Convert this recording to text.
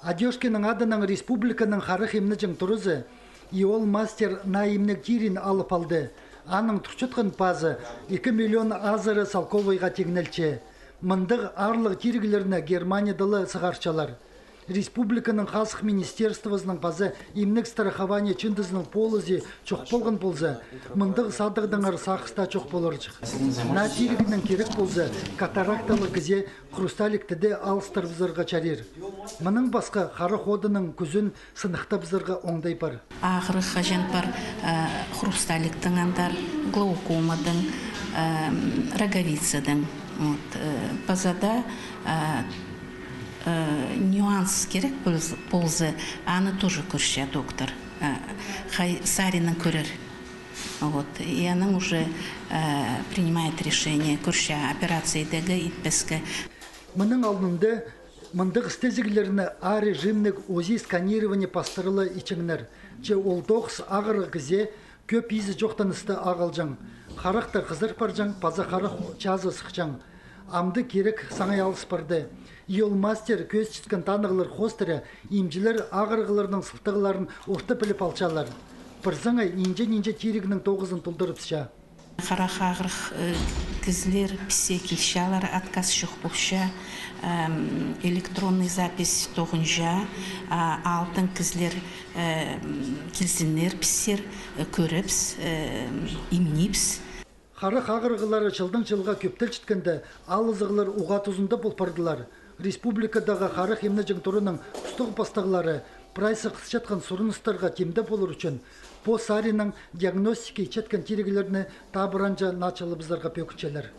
Адёшкиның адының республиканың харых имны жың тұрызы, иол мастер на имнік тирин алып алды. Аның тұрчытқын пазы 2 миллион азыры салковайға тегнелче. Мындық арлық тиргілеріне Германиядылы сығарчалар. Республиканың қасық министерствосының пазы имнік страхование чындызының полызы чоқ болғын болзы. Мындық садығдыңыр сақыста чоқ болырчық. На тиргінің керек болзы катаракталы кізе хрусталиктіде алыстыр бізірға чарер. Мұның басқа қары ходының күзін сынықта бізірға оңдай бар. Ағыры қажен бар хрусталиктің андар, глаукомадың, роговицаның. Базада нюанс керек болзы, аны тоже көрші доктор. Хай Саринын көрер. И она уже принимает решение көрші операциядегі итпеске. Мұның алдында мындық істезігілеріне А режимнік ОЗИ сканирование пастырылы ичіңнер. Че ол тоқс ағыры кізе көп изі жоқтанысты ағалжаң. Қарақтар қызыр паржаң, паза қарақ жазы сықчаң. Амды керек саңай алыс барды. Иол мастер көз чіткен танығылыр хостыры, имжілер ағырғыларының сылтығыларын орты біліп алчалар. Бірзаңа инже тирігінің 9-ын тұлдырып ша. Қарақ ағырық кізлер пісе келшалар, отказ шық бұқша, электронный запись тоғынжа, алтын кізлер келсінер пісер, көріпс, имнипс. Қарық ағырғылары жылға көптіл чіткенді алызығылар уға тұзында болпардылар. Республикадағы қарық емні жыңтұрының ұстығы бастағылары прайсы қысчатқан сұрыныстарға темді болыр үшін по Саринның диагностики четкен тирегілеріне табыранжа началы біздарға пөкітчелер.